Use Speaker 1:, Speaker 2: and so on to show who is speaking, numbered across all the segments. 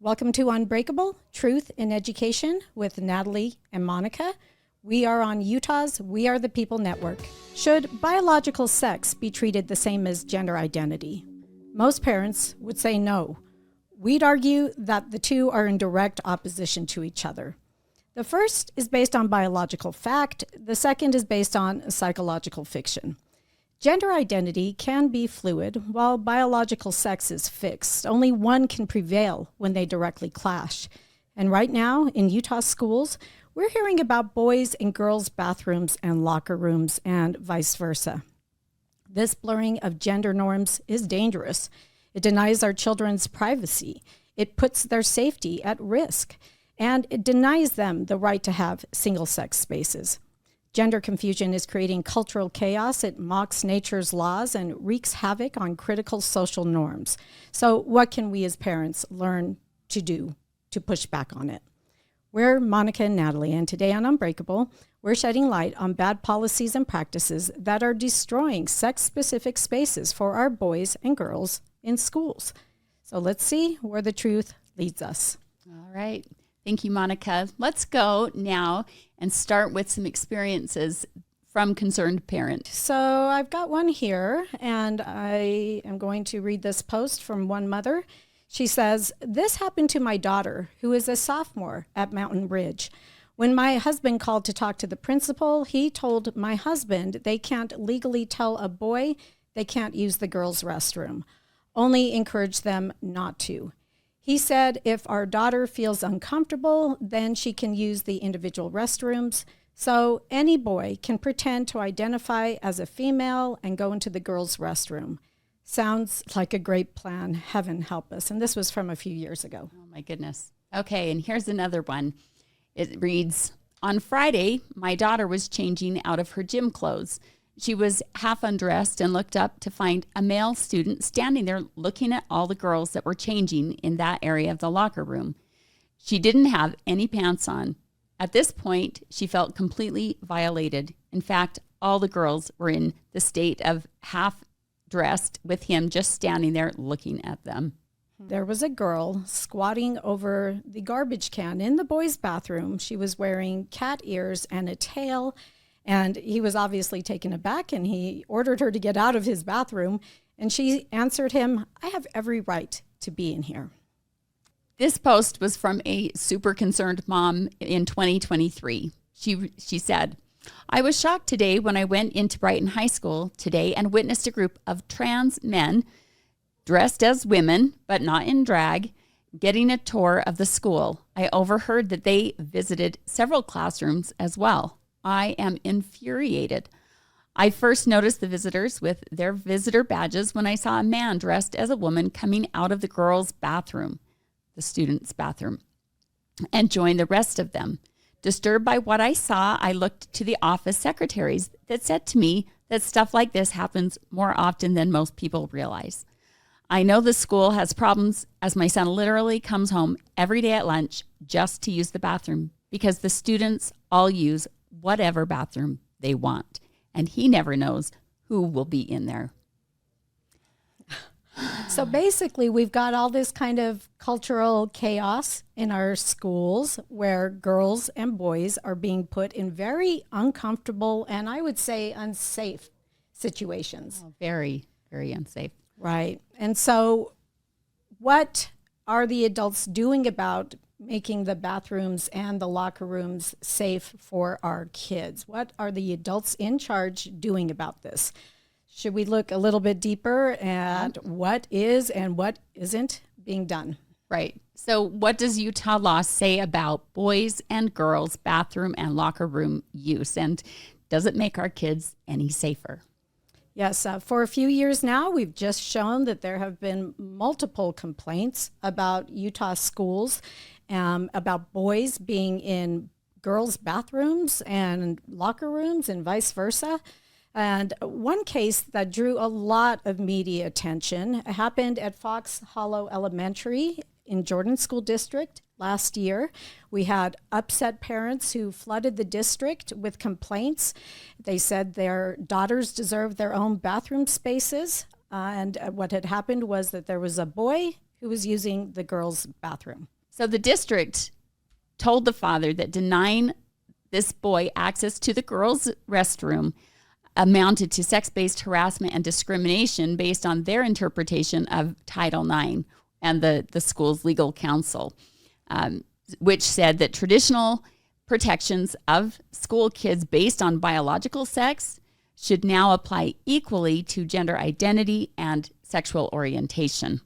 Speaker 1: Welcome to Unbreakable Truth in Education with Natalie and Monica. We are on Utah's We Are the People network. Should biological sex be treated the same as gender identity? Most parents would say no. We'd argue that the two are in direct opposition to each other. The first is based on biological fact. The second is based on psychological fiction. Gender identity can be fluid, while biological sex is fixed. Only one can prevail when they directly clash. And right now, in Utah schools, we're hearing about boys' and girls' bathrooms and locker rooms and vice versa. This blurring of gender norms is dangerous. It denies our children's privacy. It puts their safety at risk. And it denies them the right to have single-sex spaces. Gender confusion is creating cultural chaos. It mocks nature's laws and wreaks havoc on critical social norms. So what can we as parents learn to do to push back on it? We're Monica and Natalie, and today on Unbreakable, we're shedding light on bad policies and practices that are destroying sex-specific spaces for our boys and girls in schools. So let's see where the truth leads us.
Speaker 2: All right. Thank you, Monica. Let's go now and start with some experiences from concerned parents.
Speaker 1: So I've got one here, and I am going to read this post from one mother. She says, "This happened to my daughter, who is a sophomore at Mountain Ridge. When my husband called to talk to the principal, he told my husband they can't legally tell a boy they can't use the girls' restroom, only encourage them not to. He said if our daughter feels uncomfortable, then she can use the individual restrooms. So any boy can pretend to identify as a female and go into the girls' restroom. Sounds like a great plan. Heaven help us." And this was from a few years ago.
Speaker 2: Oh, my goodness. Okay, and here's another one. It reads, "On Friday, my daughter was changing out of her gym clothes. She was half undressed and looked up to find a male student standing there looking at all the girls that were changing in that area of the locker room. She didn't have any pants on. At this point, she felt completely violated. In fact, all the girls were in the state of half dressed with him just standing there looking at them."
Speaker 1: There was a girl squatting over the garbage can in the boys' bathroom. She was wearing cat ears and a tail, and he was obviously taken aback, and he ordered her to get out of his bathroom, and she answered him, "I have every right to be in here."
Speaker 2: This post was from a super concerned mom in 2023. She said, "I was shocked today when I went into Brighton High School today and witnessed a group of trans men dressed as women, but not in drag, getting a tour of the school. I overheard that they visited several classrooms as well. I am infuriated. I first noticed the visitors with their visitor badges when I saw a man dressed as a woman coming out of the girls' bathroom, the students' bathroom, and joined the rest of them. Disturbed by what I saw, I looked to the office secretaries that said to me that stuff like this happens more often than most people realize. I know the school has problems as my son literally comes home every day at lunch just to use the bathroom because the students all use whatever bathroom they want, and he never knows who will be in there."
Speaker 1: So basically, we've got all this kind of cultural chaos in our schools where girls and boys are being put in very uncomfortable and I would say unsafe situations.
Speaker 2: Oh, very, very unsafe.
Speaker 1: Right. And so what are the adults doing about making the bathrooms and the locker rooms safe for our kids? What are the adults in charge doing about this? Should we look a little bit deeper at what is and what isn't being done?
Speaker 2: Right. So what does Utah law say about boys and girls bathroom and locker room use? And does it make our kids any safer?
Speaker 1: Yes, for a few years now, we've just shown that there have been multiple complaints about Utah schools, about boys being in girls' bathrooms and locker rooms and vice versa. And one case that drew a lot of media attention happened at Fox Hollow Elementary in Jordan School District last year. We had upset parents who flooded the district with complaints. They said their daughters deserved their own bathroom spaces. And what had happened was that there was a boy who was using the girls' bathroom.
Speaker 2: So the district told the father that denying this boy access to the girls' restroom amounted to sex-based harassment and discrimination based on their interpretation of Title IX and the school's legal counsel, which said that traditional protections of school kids based on biological sex should now apply equally to gender identity and sexual orientation.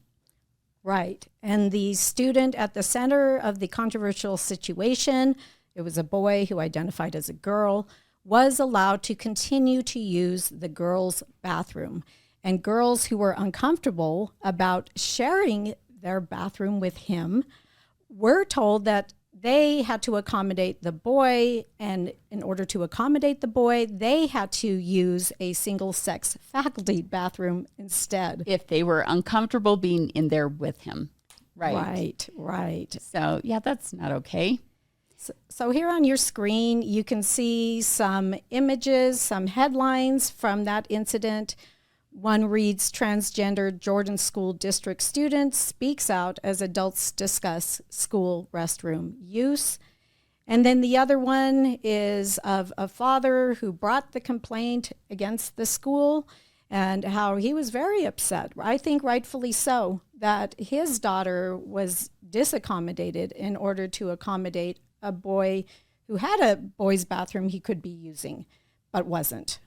Speaker 1: Right. And the student at the center of the controversial situation, it was a boy who identified as a girl, was allowed to continue to use the girls' bathroom. And girls who were uncomfortable about sharing their bathroom with him were told that they had to accommodate the boy, and in order to accommodate the boy, they had to use a single-sex faculty bathroom instead.
Speaker 2: If they were uncomfortable being in there with him.
Speaker 1: Right.
Speaker 2: So, yeah, that's not okay.
Speaker 1: So here on your screen, you can see some images, some headlines from that incident. One reads, transgender Jordan School District student speaks out as adults discuss school restroom use. And then the other one is of a father who brought the complaint against the school and how he was very upset, I think rightfully so, that his daughter was disaccommodated in order to accommodate a boy who had a boys' bathroom he could be using, but wasn't.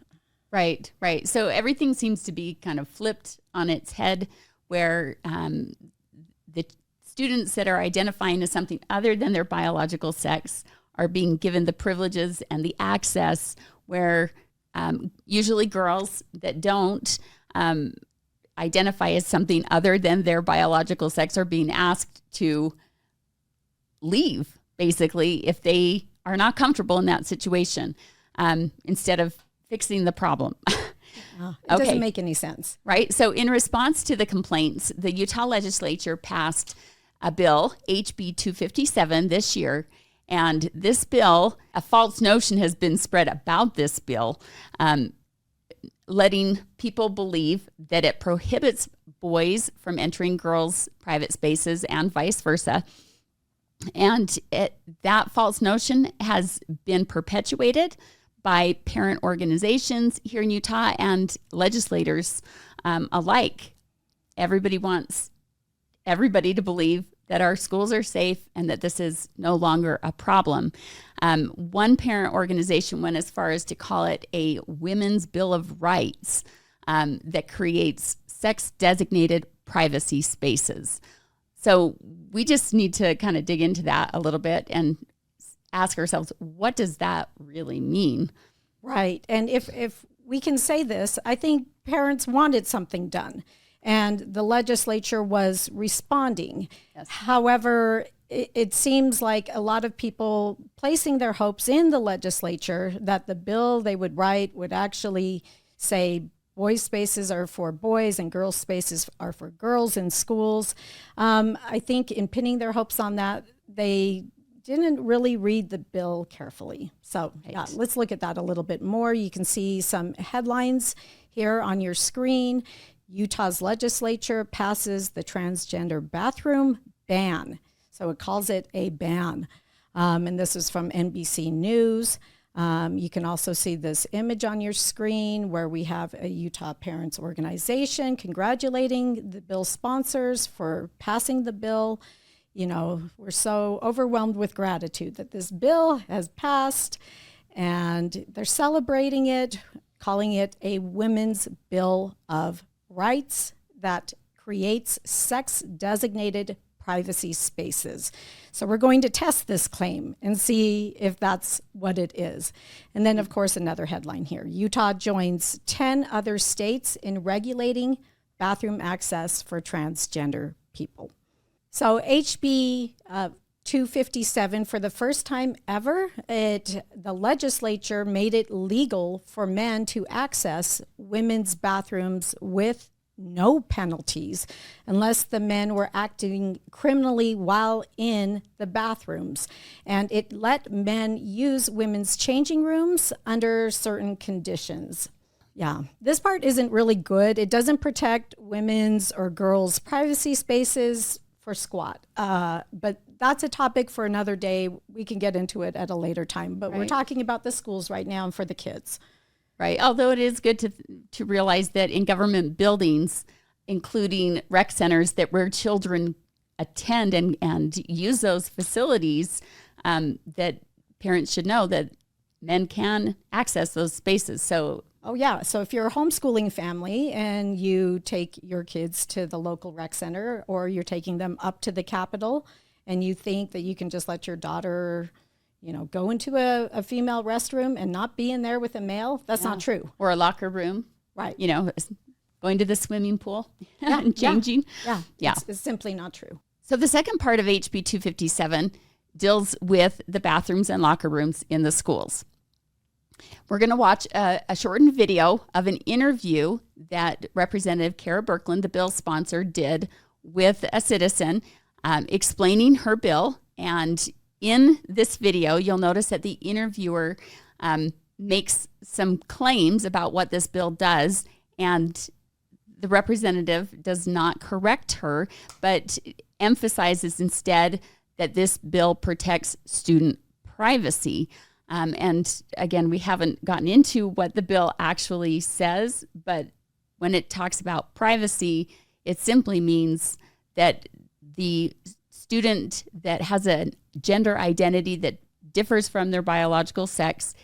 Speaker 2: Right. So everything seems to be kind of flipped on its head, where the students that are identifying as something other than their biological sex are being given the privileges and the access, where usually girls that don't identify as something other than their biological sex are being asked to leave, basically, if they are not comfortable in that situation, instead of fixing the problem.
Speaker 1: It doesn't make any sense.
Speaker 2: Right. So in response to the complaints, the Utah legislature passed a bill, HB 257, this year. And this bill, a false notion has been spread about this bill, letting people believe that it prohibits boys from entering girls' private spaces and vice versa. And that false notion has been perpetuated by parent organizations here in Utah and legislators alike. Everybody wants everybody to believe that our schools are safe and that this is no longer a problem. One parent organization went as far as to call it a women's Bill of Rights that creates sex-designated privacy spaces. So we just need to kind of dig into that a little bit and ask ourselves, what does that really mean?
Speaker 1: Right. And if we can say this, I think parents wanted something done, and the legislature was responding.
Speaker 2: Yes.
Speaker 1: However, it seems like a lot of people placing their hopes in the legislature that the bill they would write would actually say boys' spaces are for boys and girls' spaces are for girls in schools. I think in pinning their hopes on that, they didn't really read the bill carefully. So yeah, let's look at that a little bit more. You can see some headlines here on your screen. Utah's legislature passes the transgender bathroom ban. So it calls it a ban. And this is from NBC News. You can also see this image on your screen where we have a Utah Parents Organization congratulating the bill sponsors for passing the bill. You know, we're so overwhelmed with gratitude that this bill has passed, and they're celebrating it, calling it a Women's Bill of Rights that creates sex-designated privacy spaces. So we're going to test this claim and see if that's what it is. And then, of course, another headline here. Utah joins 10 other states in regulating bathroom access for transgender people. So HB 257, for the first time ever, the legislature made it legal for men to access women's bathrooms with no penalties unless the men were acting criminally while in the bathrooms. And it let men use women's changing rooms under certain conditions. Yeah, this part isn't really good. It doesn't protect women's or girls' privacy spaces for squat. But that's a topic for another day. We can get into it at a later time. But we're talking about the schools right now and for the kids.
Speaker 2: Right. Although it is good to realize that in government buildings, including rec centers, that where children attend and use those facilities, that parents should know that men can access those spaces. So
Speaker 1: oh, yeah. So if you're a homeschooling family and you take your kids to the local rec center, or you're taking them up to the Capitol, and you think that you can just let your daughter, go into a female restroom and not be in there with a male, that's not true.
Speaker 2: Or a locker room.
Speaker 1: Right.
Speaker 2: Going to the swimming pool and changing.
Speaker 1: Yeah.
Speaker 2: Yeah.
Speaker 1: It's simply not true.
Speaker 2: So the second part of HB 257 deals with the bathrooms and locker rooms in the schools. We're going to watch a shortened video of an interview that Representative Kara Berkland, the bill sponsor, did with a citizen explaining her bill. And in this video, you'll notice that the interviewer makes some claims about what this bill does, and the representative does not correct her, but emphasizes instead that this bill protects student privacy. And again, we haven't gotten into what the bill actually says, but when it talks about privacy, it simply means that the student that has a gender identity that differs from their biological sex,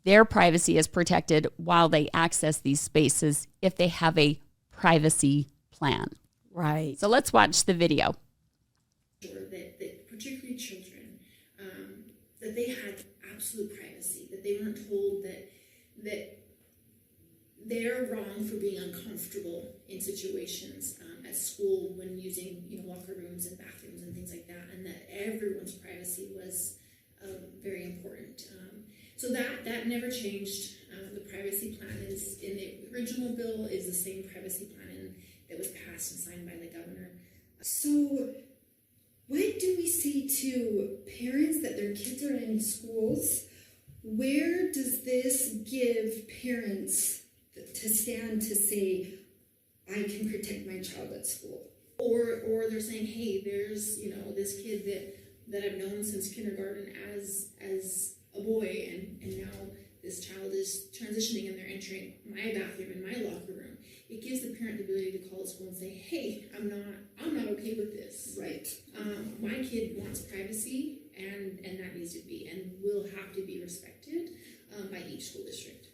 Speaker 2: their privacy is protected while they access these spaces if they have a privacy plan.
Speaker 1: Right.
Speaker 2: So let's watch the video.
Speaker 3: That particularly children, that they had absolute privacy, that they weren't told that they're wrong for being uncomfortable in situations at school when using locker rooms and bathrooms and things like that, and that everyone's privacy was very important. So that never changed. The privacy plan is in the original bill is the same privacy plan that was passed and signed by the governor.
Speaker 4: So what do we say to parents that their kids are in schools? Where does this give parents to stand to say, I can protect my child at school?
Speaker 3: Or they're saying, hey, there's this kid that I've known since kindergarten as a boy, and now this child is transitioning and they're entering my bathroom and my locker room. It gives the parent the ability to call the school and say, hey, I'm not okay with this.
Speaker 4: Right.
Speaker 3: My kid wants privacy, and that needs to be and will have to be respected by each school district.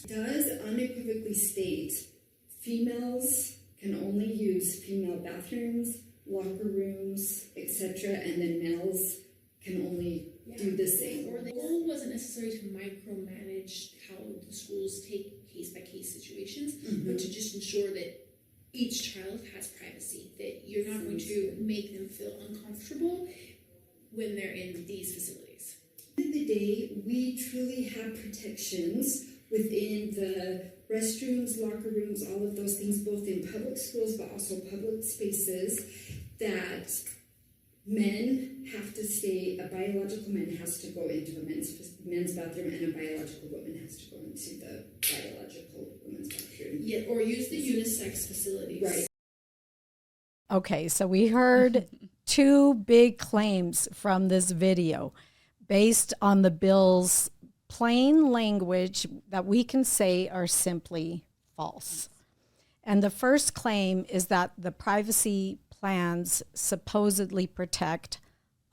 Speaker 4: Does unequivocally state females can only use female bathrooms, locker rooms, etc., and then males can only do the same.
Speaker 3: Or the goal wasn't necessarily to micromanage how the schools take case-by-case situations, but to just ensure that each child has privacy, that you're not going to make them feel uncomfortable when they're in these facilities.
Speaker 4: At the end of the day, we truly have protections within the restrooms, locker rooms, all of those things, both in public schools but also public spaces, that men have to stay, a biological man has to go into a men's bathroom, and a biological woman has to go into the biological women's bathroom.
Speaker 3: Yeah, or use the unisex facilities.
Speaker 4: Right.
Speaker 1: Okay, so we heard two big claims from this video based on the bill's plain language that we can say are simply false. And the first claim is that the privacy plans supposedly protect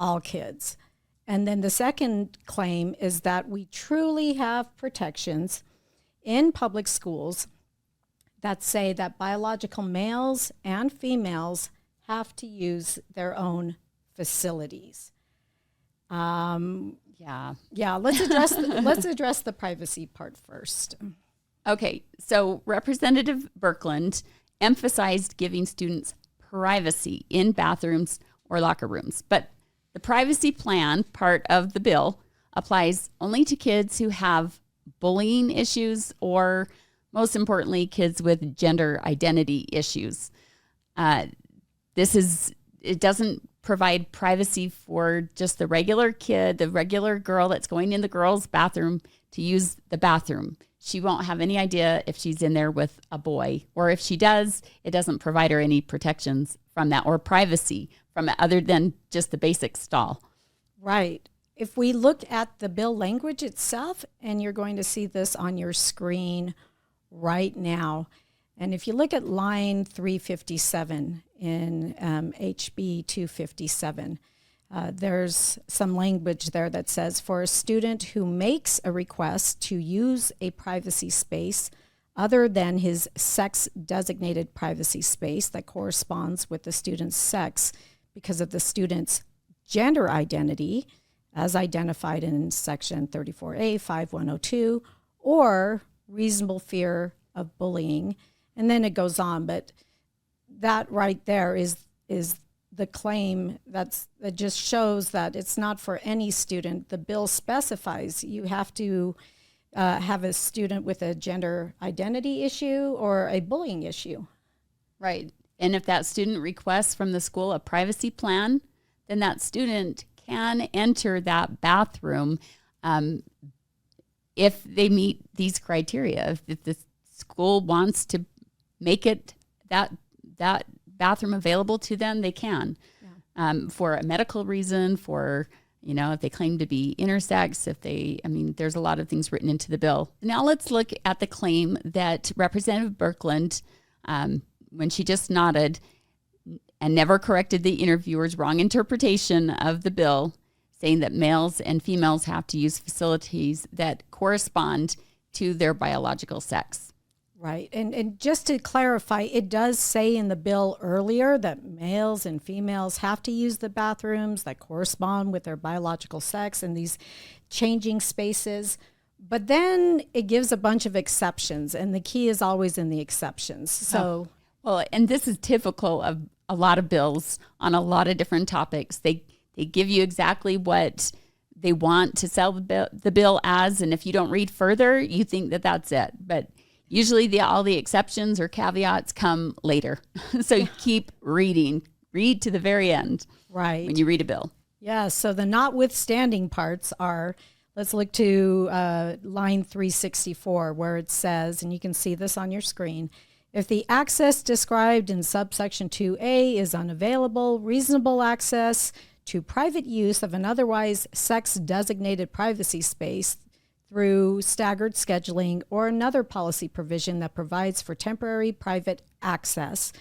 Speaker 1: all kids. And then the second claim is that we truly have protections in public schools that say that biological males and females have to use their own facilities. Yeah, let's address the privacy part first.
Speaker 2: Okay, so Representative Berkland emphasized giving students privacy in bathrooms or locker rooms, but the privacy plan part of the bill applies only to kids who have bullying issues, or most importantly, kids with gender identity issues. It doesn't provide privacy for just the regular kid, the regular girl that's going in the girls' bathroom to use the bathroom. she won't have any idea if she's in there with a boy, or if she does, it doesn't provide her any protections from that or privacy from it other than just the basic stall.
Speaker 1: Right. If we look at the bill language itself, and you're going to see this on your screen right now, and if you look at line 357 in HB 257, there's some language there that says, for a student who makes a request to use a privacy space other than his sex-designated privacy space that corresponds with the student's sex because of the student's gender identity, as identified in Section 34A 5102, or reasonable fear of bullying. And then it goes on, but that right there is the claim that just shows that it's not for any student. The bill specifies you have to have a student with a gender identity issue or a bullying issue.
Speaker 2: Right. And if that student requests from the school a privacy plan, then that student can enter that bathroom if they meet these criteria. If the school wants to make it that bathroom available to them, they can. Yeah. For a medical reason, for, if they claim to be intersex, there's a lot of things written into the bill. Now let's look at the claim that Representative Berkland, when she just nodded and never corrected the interviewer's wrong interpretation of the bill, saying that males and females have to use facilities that correspond to their biological sex.
Speaker 1: Right. And just to clarify, it does say in the bill earlier that males and females have to use the bathrooms that correspond with their biological sex in these changing spaces. But then it gives a bunch of exceptions, and the key is always in the exceptions. So,
Speaker 2: well, and this is typical of a lot of bills on a lot of different topics. They give you exactly what they want to sell the bill as, and if you don't read further, you think that that's it. But usually all the exceptions or caveats come later. So you keep reading. Read to the very end.
Speaker 1: Right.
Speaker 2: When you read a bill.
Speaker 1: Yeah, so the notwithstanding parts are, let's look to line 364, where it says, and you can see this on your screen, if the access described in subsection 2A is unavailable, reasonable access to private use of an otherwise sex-designated privacy space through staggered scheduling or another policy provision that provides for temporary private access.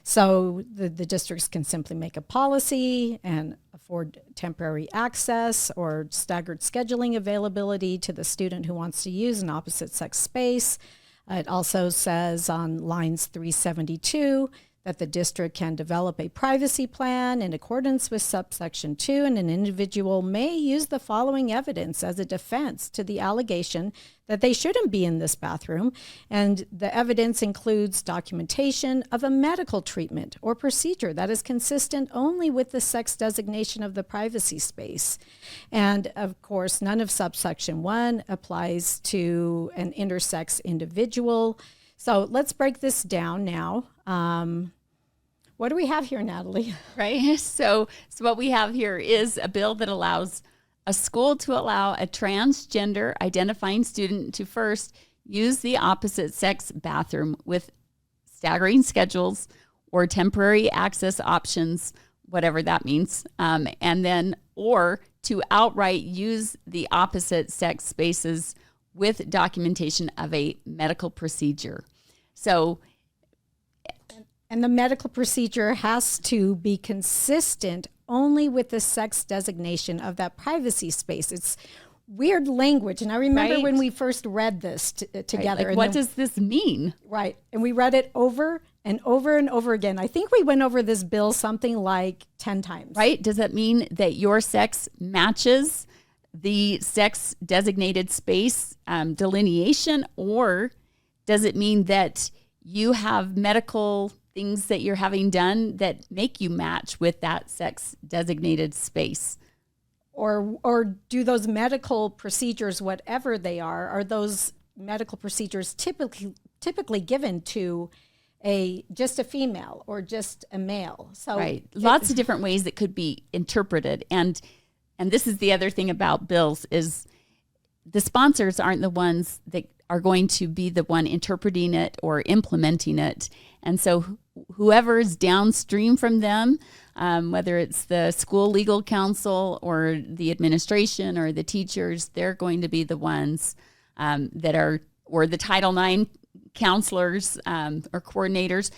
Speaker 1: So the districts can simply make a policy and afford temporary access or staggered scheduling availability to the student who wants to use an opposite sex space. It also says on lines 372 that the district can develop a privacy plan in accordance with subsection 2, and an individual may use the following evidence as a defense to the allegation that they shouldn't be in this bathroom. And the evidence includes documentation of a medical treatment or procedure that is consistent only with the sex designation of the privacy space. And of course, none of subsection 1 applies to an intersex individual. So let's break this down now. What do we have here, Natalie?
Speaker 2: Right. So what we have here is a bill that allows a school to allow a transgender identifying student to first use the opposite sex bathroom with staggering schedules or temporary access options, whatever that means, and then or to outright use the opposite sex spaces with documentation of a medical procedure. So,
Speaker 1: and the medical procedure has to be consistent only with the sex designation of that privacy space. It's weird language. And I remember when we first read this together.
Speaker 2: Right. Like, what does this mean?
Speaker 1: Right. And we read it over and over and over again. I think we went over this bill something like 10 times.
Speaker 2: Right. Does that mean that your sex matches the sex designated space delineation, or does it mean that you have medical things that you're having done that make you match with that sex designated space?
Speaker 1: Or do those medical procedures, whatever they are those medical procedures typically given to just a female or just a male? So
Speaker 2: right. Lots of different ways that could be interpreted. And this is the other thing about bills is the sponsors aren't the ones that are going to be the one interpreting it or implementing it. And so whoever's downstream from them, whether it's the school legal counsel or the administration or the teachers, they're going to be the ones that are, or the Title IX counselors or coordinators,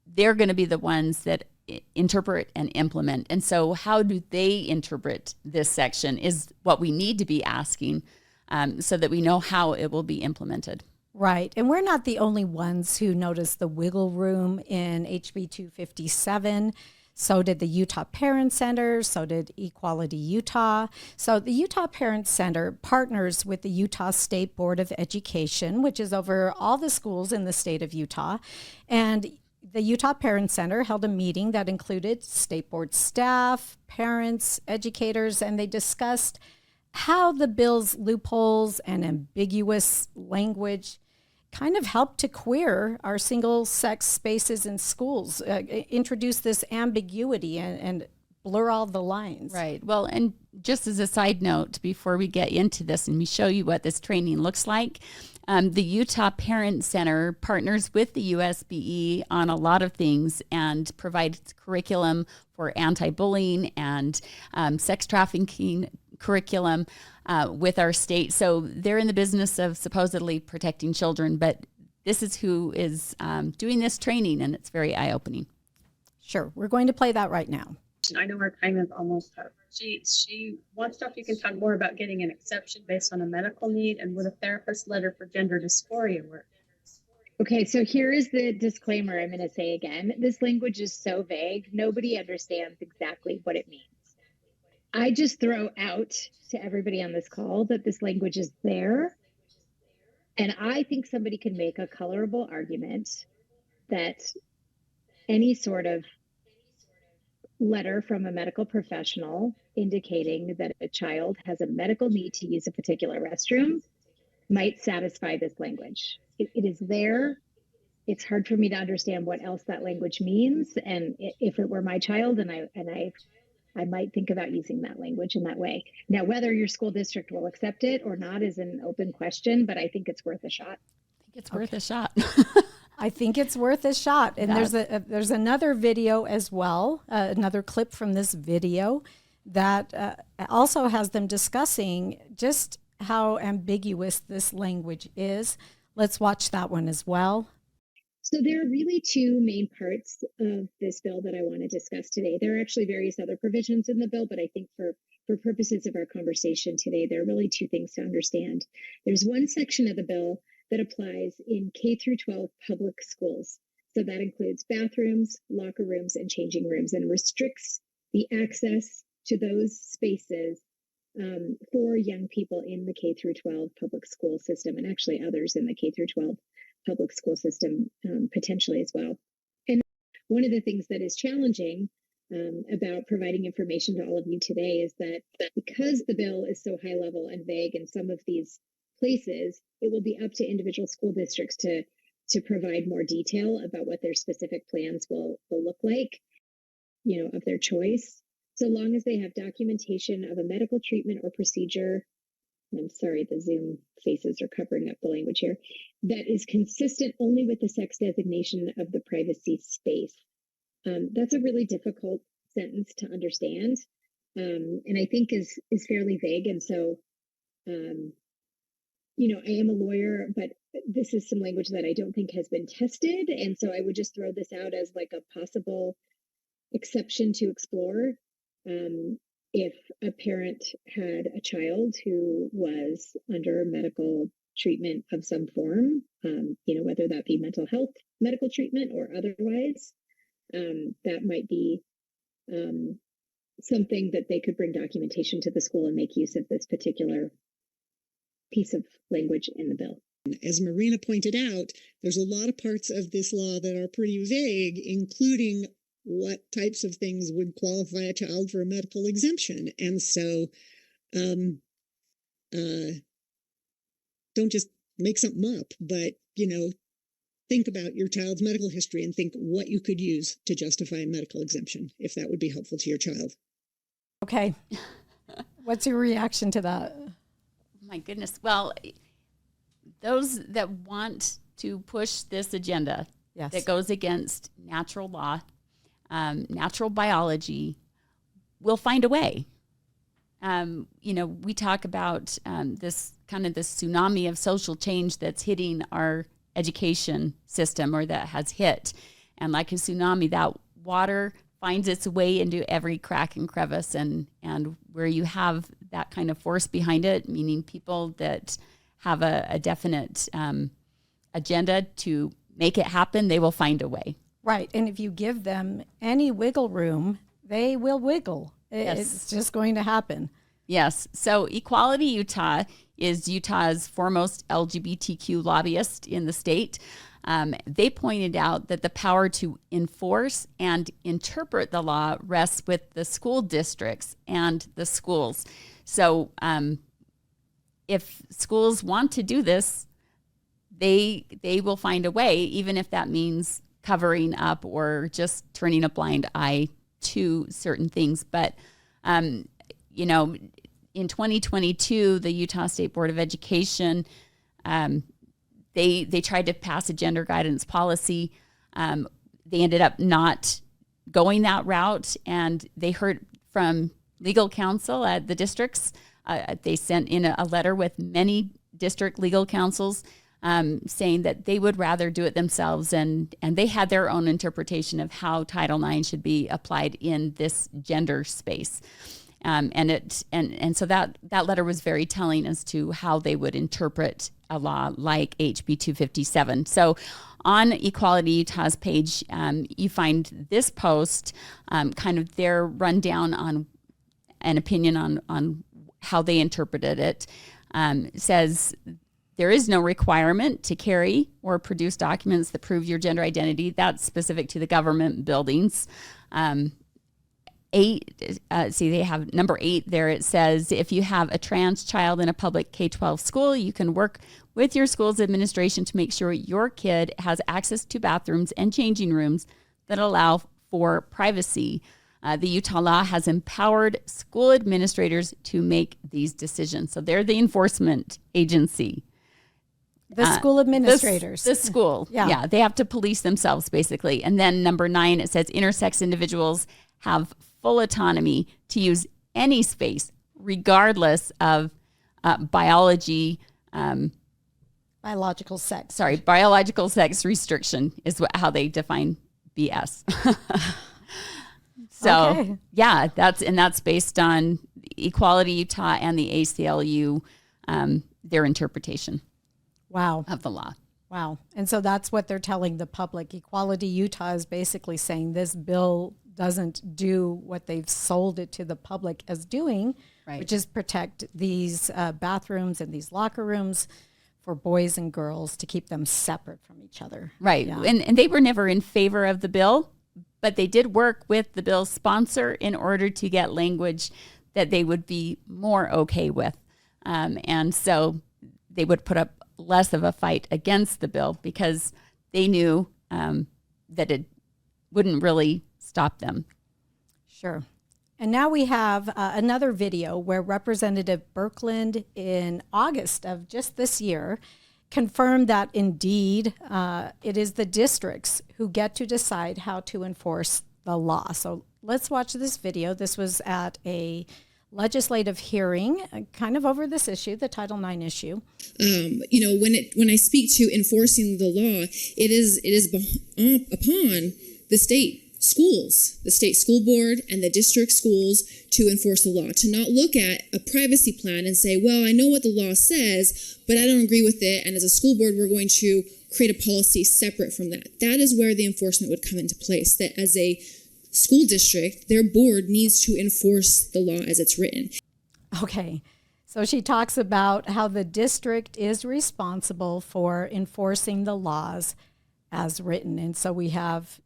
Speaker 2: they're going to be the ones that interpret and implement. And so how do they interpret this section is what we need to be asking so that we know how it will be implemented.
Speaker 1: Right. And we're not the only ones who noticed the wiggle room in HB 257. So did the Utah Parent Center. So did Equality Utah. So the Utah Parent Center partners with the Utah State Board of Education, which is over all the schools in the state of Utah. And the Utah Parent Center held a meeting that included state board staff, parents, educators, and they discussed how the bill's loopholes and ambiguous language kind of help to queer our single-sex spaces in schools, introduce this ambiguity and blur all the lines.
Speaker 2: Right. Well, and just as a side note, before we get into this and we show you what this training looks like, the Utah Parent Center partners with the USBE on a lot of things and provides curriculum for anti-bullying and sex trafficking curriculum with our state. So they're in the business of supposedly protecting children, but this is who is doing this training, and it's very eye-opening.
Speaker 1: Sure. We're going to play that right now.
Speaker 5: I know our time is almost up. She wants to know if you can talk more about getting an exception based on a medical need and would a therapist letter for gender dysphoria work?
Speaker 6: Okay, so here is the disclaimer I'm going to say again. This language is so vague, nobody understands exactly what it means. I just throw out to everybody on this call that this language is there. And I think somebody can make a colorable argument that any sort of letter from a medical professional indicating that a child has a medical need to use a particular restroom might satisfy this language. It is there. It's hard for me to understand what else that language means. And if it were my child, and I might think about using that language in that way. Now, whether your school district will accept it or not is an open question, but I think it's worth a shot.
Speaker 2: I think it's worth a shot.
Speaker 1: I think it's worth a shot. And there's another video as well, another clip from this video that also has them discussing just how ambiguous this language is. Let's watch that one as well.
Speaker 6: So there are really two main parts of this bill that I want to discuss today. There are actually various other provisions in the bill, but I think for purposes of our conversation today, there are really two things to understand. There's one section of the bill that applies in K through 12 public schools. So that includes bathrooms, locker rooms, and changing rooms, and restricts the access to those spaces for young people in the K through 12 public school system, and actually others in the K through 12 public school system potentially as well. And one of the things that is challenging about providing information to all of you today is that because the bill is so high level and vague in some of these places, it will be up to individual school districts to provide more detail about what their specific plans will look like, of their choice, so long as they have documentation of a medical treatment or procedure. I'm sorry, the Zoom faces are covering up the language here, that is consistent only with the sex designation of the privacy space. That's a really difficult sentence to understand, and I think is fairly vague. And so, I am a lawyer, but this is some language that I don't think has been tested. And so I would just throw this out as like a possible exception to explore. If a parent had a child who was under medical treatment of some form, whether that be mental health medical treatment or otherwise, that might be something that they could bring documentation to the school and make use of this particular piece of language in the bill.
Speaker 7: As Marina pointed out, there's a lot of parts of this law that are pretty vague, including what types of things would qualify a child for a medical exemption. And so don't just make something up, but, think about your child's medical history and think what you could use to justify a medical exemption, if that would be helpful to your child.
Speaker 1: Okay. What's your reaction to that?
Speaker 2: My goodness. Well, those that want to push this agenda
Speaker 1: Yes.
Speaker 2: that goes against natural law, natural biology, will find a way. We talk about this tsunami of social change that's hitting our education system, or that has hit. And like a tsunami, that water finds its way into every crack and crevice, and where you have that kind of force behind it, meaning people that have a definite agenda to make it happen, they will find a way.
Speaker 1: Right. And if you give them any wiggle room, they will wiggle.
Speaker 2: Yes.
Speaker 1: It's just going to happen.
Speaker 2: Yes. So Equality Utah is Utah's foremost LGBTQ lobbyist in the state. They pointed out that the power to enforce and interpret the law rests with the school districts and the schools. So if schools want to do this, they will find a way, even if that means covering up or just turning a blind eye to certain things. But, in 2022, the Utah State Board of Education, they tried to pass a gender guidance policy. They ended up not going that route, and they heard from legal counsel at the districts. They sent in a letter with many district legal counsels saying that they would rather do it themselves, and they had their own interpretation of how Title IX should be applied in this gender space. So that letter was very telling as to how they would interpret a law like HB 257. So on Equality Utah's page, you find this post, kind of their rundown on an opinion on how they interpreted it. Says there is no requirement to carry or produce documents that prove your gender identity. That's specific to the government buildings. They have number 8 there. It says, if you have a trans child in a public K-12 school, you can work with your school's administration to make sure your kid has access to bathrooms and changing rooms that allow for privacy. The Utah law has empowered school administrators to make these decisions. So they're the enforcement agency.
Speaker 1: The school administrators.
Speaker 2: The school. Yeah. They have to police themselves, basically. And then number 9, it says intersex individuals have full autonomy to use any space, regardless of biological sex restriction is how they define BS. So,
Speaker 1: Okay.
Speaker 2: Yeah, that's based on Equality Utah and the ACLU, their interpretation.
Speaker 1: Wow.
Speaker 2: Of the law.
Speaker 1: Wow. And so that's what they're telling the public. Equality Utah is basically saying this bill doesn't do what they've sold it to the public as doing,
Speaker 2: Right.
Speaker 1: which is protect these bathrooms and these locker rooms for boys and girls to keep them separate from each other.
Speaker 2: Right.
Speaker 1: Yeah.
Speaker 2: And they were never in favor of the bill, but they did work with the bill's sponsor in order to get language that they would be more okay with. And so they would put up less of a fight against the bill because they knew that it wouldn't really stop them.
Speaker 1: Sure. And now we have another video where Representative Berkland in August of just this year confirmed that indeed it is the districts who get to decide how to enforce the law. So let's watch this video. This was at a legislative hearing kind of over this issue, the Title IX issue.
Speaker 8: When I speak to enforcing the law, it is upon the state schools, the state school board and the district schools to enforce the law, to not look at a privacy plan and say, well, I know what the law says, but I don't agree with it. And as a school board, we're going to create a policy separate from that. That is where the enforcement would come into place, that as a school district, their board needs to enforce the law as it's written.
Speaker 1: Okay. So she talks about how the district is responsible for enforcing the laws as written. And so we have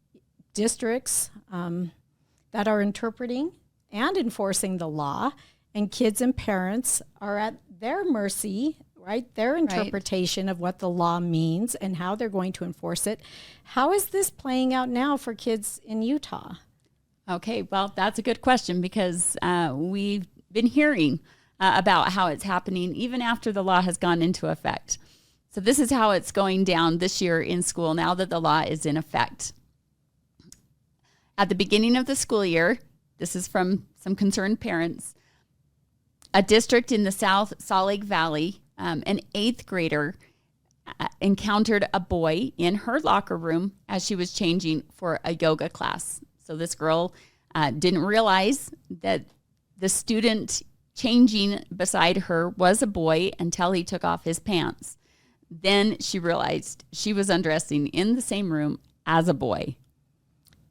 Speaker 1: districts that are interpreting and enforcing the law, and kids and parents are at their mercy, right? Their interpretation of what the law means and how they're going to enforce it. How is this playing out now for kids in Utah?
Speaker 2: Okay, well, that's a good question because we've been hearing about how it's happening even after the law has gone into effect. So this is how it's going down this year in school now that the law is in effect. At the beginning of the school year, this is from some concerned parents, a district in the South Salt Lake Valley, an 8th grader encountered a boy in her locker room as she was changing for a yoga class. So this girl didn't realize that the student changing beside her was a boy until he took off his pants. Then she realized she was undressing in the same room as a boy.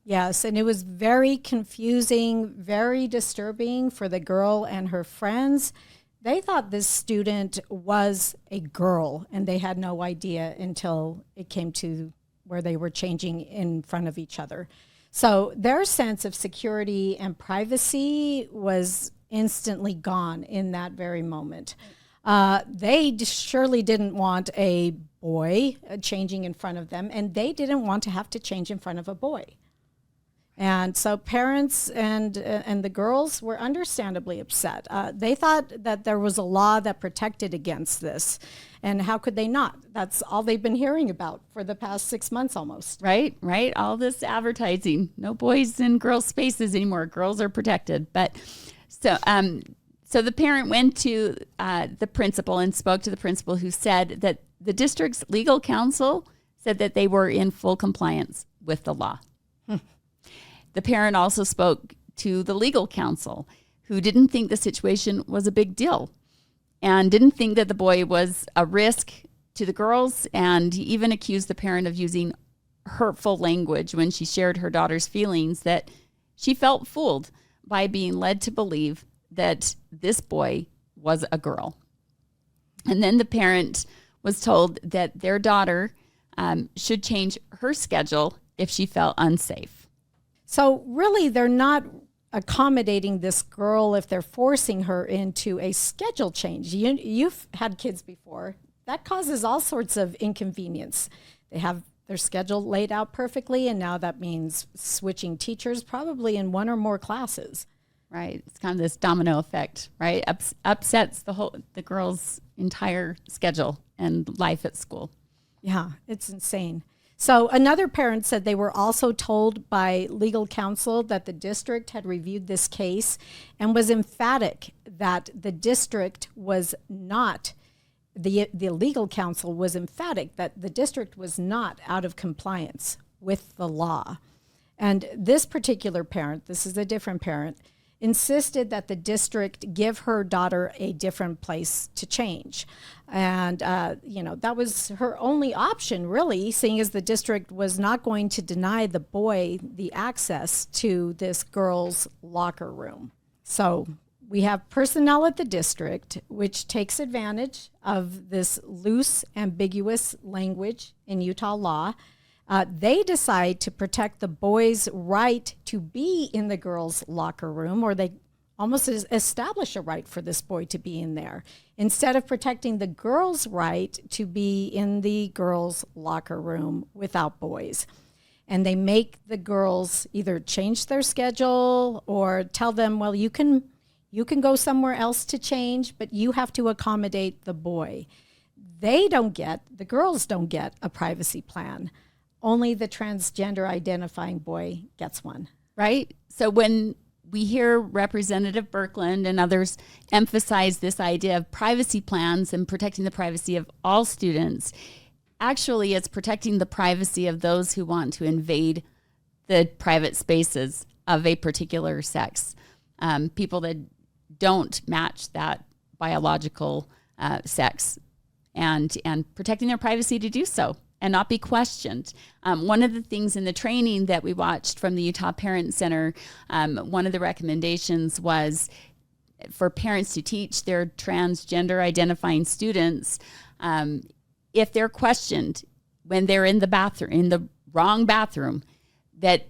Speaker 1: Yes, and it was very confusing, very disturbing for the girl and her friends. They thought this student was a girl, and they had no idea until it came to where they were changing in front of each other. So their sense of security and privacy was instantly gone in that very moment. They surely didn't want a boy changing in front of them, and they didn't want to have to change in front of a boy. And so parents and the girls were understandably upset. They thought that there was a law that protected against this. And how could they not? That's all they've been hearing about for the past 6 months almost.
Speaker 2: Right. All this advertising. No boys in girls' spaces anymore. Girls are protected. But so the parent went to the principal and spoke to the principal, who said that the district's legal counsel said that they were in full compliance with the law. The parent also spoke to the legal counsel, who didn't think the situation was a big deal and didn't think that the boy was a risk to the girls, and he even accused the parent of using hurtful language when she shared her daughter's feelings, that she felt fooled by being led to believe that this boy was a girl. And then the parent was told that their daughter should change her schedule if she felt unsafe.
Speaker 1: So really, they're not accommodating this girl if they're forcing her into a schedule change. You've had kids before. That causes all sorts of inconvenience. They have their schedule laid out perfectly, and now that means switching teachers, probably in one or more classes.
Speaker 2: Right. It's kind of this domino effect, right? Upsets the girl's entire schedule and life at school.
Speaker 1: Yeah, it's insane. So another parent said they were also told by legal counsel that the district had reviewed this case and was emphatic that the district was not, the legal counsel was emphatic that the district was not out of compliance with the law. And this particular parent, this is a different parent, insisted that the district give her daughter a different place to change. And, that was her only option, really, seeing as the district was not going to deny the boy the access to this girl's locker room. So we have personnel at the district which takes advantage of this loose, ambiguous language in Utah law. They decide to protect the boy's right to be in the girl's locker room, or they almost establish a right for this boy to be in there, instead of protecting the girl's right to be in the girl's locker room without boys. And they make the girls either change their schedule or tell them, well, you can go somewhere else to change, but you have to accommodate the boy. The girls don't get a privacy plan. Only the transgender identifying boy gets one.
Speaker 2: Right? So when we hear Representative Berkland and others emphasize this idea of privacy plans and protecting the privacy of all students, actually it's protecting the privacy of those who want to invade the private spaces of a particular sex. People that don't match that biological sex, and protecting their privacy to do so and not be questioned. One of the things in the training that we watched from the Utah Parent Center, one of the recommendations was for parents to teach their transgender identifying students, if they're questioned when they're in the bathroom, in the wrong bathroom, that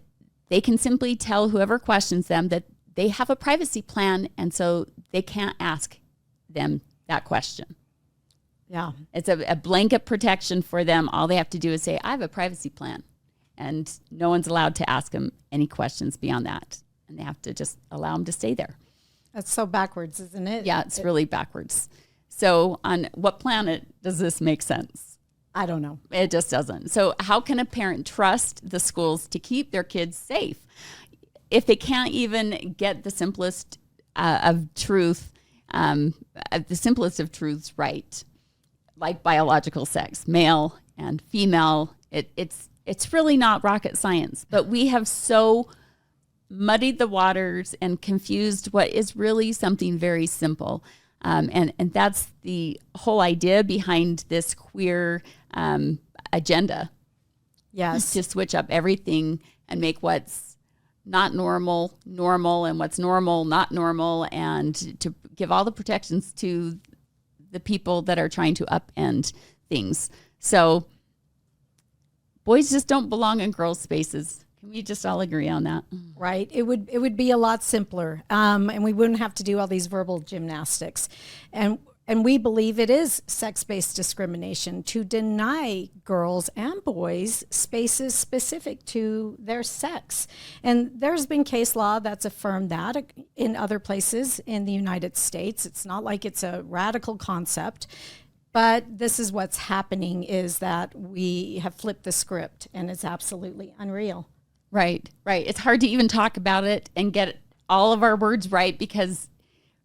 Speaker 2: they can simply tell whoever questions them that they have a privacy plan, and so they can't ask them that question.
Speaker 1: Yeah.
Speaker 2: It's a blanket protection for them. All they have to do is say, I have a privacy plan. And no one's allowed to ask them any questions beyond that. And they have to just allow them to stay there.
Speaker 1: That's so backwards, isn't it?
Speaker 2: Yeah, it's really backwards. So on what planet does this make sense?
Speaker 1: I don't know.
Speaker 2: It just doesn't. So how can a parent trust the schools to keep their kids safe if they can't even get the simplest of truth, the simplest of truths right, like biological sex, male and female? It's really not rocket science, but we have so muddied the waters and confused what is really something very simple. And that's the whole idea behind this queer agenda.
Speaker 1: Yes.
Speaker 2: To switch up everything and make what's not normal, normal, and what's normal, not normal, and to give all the protections to the people that are trying to upend things. So boys just don't belong in girls' spaces. Can we just all agree on that?
Speaker 1: Right. It would be a lot simpler, and we wouldn't have to do all these verbal gymnastics. And we believe it is sex-based discrimination to deny girls and boys spaces specific to their sex. And there's been case law that's affirmed that in other places in the United States. It's not like it's a radical concept. But this is what's happening, is that we have flipped the script, and it's absolutely unreal.
Speaker 2: Right. It's hard to even talk about it and get all of our words right because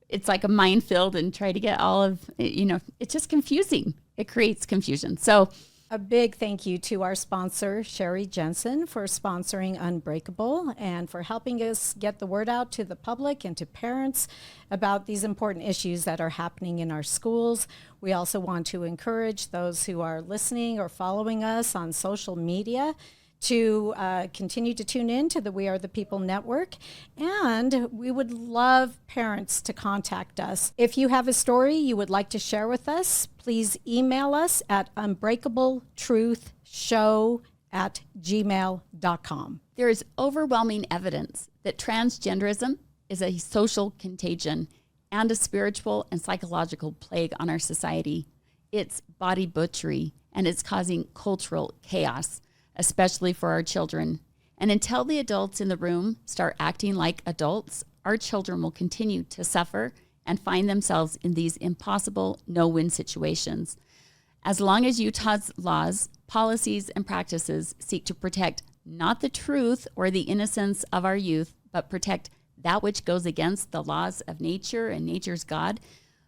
Speaker 2: it's like a minefield and try to get all of, it's just confusing. It creates confusion. So
Speaker 1: a big thank you to our sponsor, Sherry Jensen, for sponsoring Unbreakable and for helping us get the word out to the public and to parents about these important issues that are happening in our schools. We also want to encourage those who are listening or following us on social media to continue to tune in to the We Are the People Network. And we would love parents to contact us. If you have a story you would like to share with us, please email us at unbreakabletruthshow@gmail.com.
Speaker 2: there is overwhelming evidence that transgenderism is a social contagion and a spiritual and psychological plague on our society. It's body butchery, and it's causing cultural chaos, especially for our children. And until the adults in the room start acting like adults, our children will continue to suffer and find themselves in these impossible no-win situations. As long as Utah's laws, policies, and practices seek to protect not the truth or the innocence of our youth, but protect that which goes against the laws of nature and nature's God,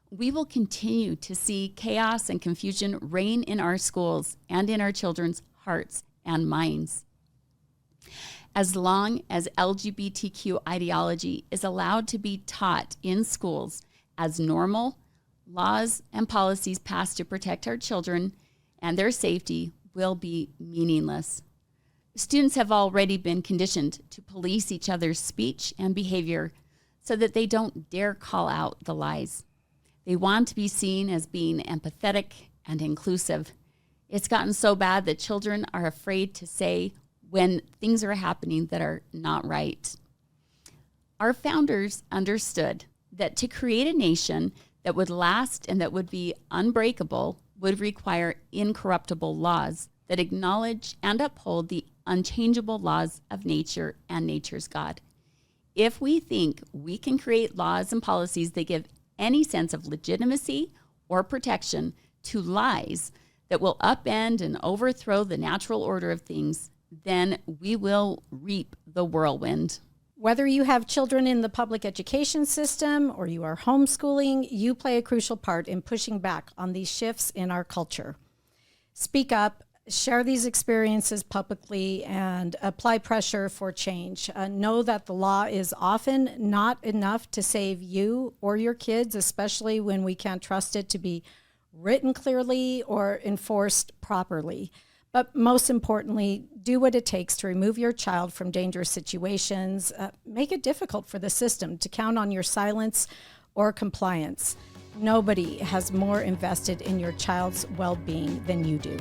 Speaker 2: we will continue to see chaos and confusion reign in our schools and in our children's hearts and minds. As long as LGBTQ ideology is allowed to be taught in schools as normal, laws and policies passed to protect our children and their safety will be meaningless. Students have already been conditioned to police each other's speech and behavior so that they don't dare call out the lies. They want to be seen as being empathetic and inclusive. It's gotten so bad that children are afraid to say when things are happening that are not right. Our founders understood that to create a nation that would last and that would be unbreakable would require incorruptible laws that acknowledge and uphold the unchangeable laws of nature and nature's God. If we think we can create laws and policies that give any sense of legitimacy or protection to lies that will upend and overthrow the natural order of things, then we will reap the whirlwind.
Speaker 1: Whether you have children in the public education system or you are homeschooling, you play a crucial part in pushing back on these shifts in our culture. Speak up, share these experiences publicly, and apply pressure for change. Know that the law is often not enough to save you or your kids, especially when we can't trust it to be written clearly or enforced properly. But most importantly, do what it takes to remove your child from dangerous situations. Make it difficult for the system to count on your silence or compliance. Nobody has more invested in your child's well-being than you do.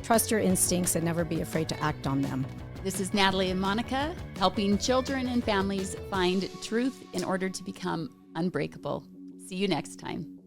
Speaker 1: Trust your instincts and never be afraid to act on them.
Speaker 2: This is Natalie and Monica, helping children and families find truth in order to become unbreakable. See you next time.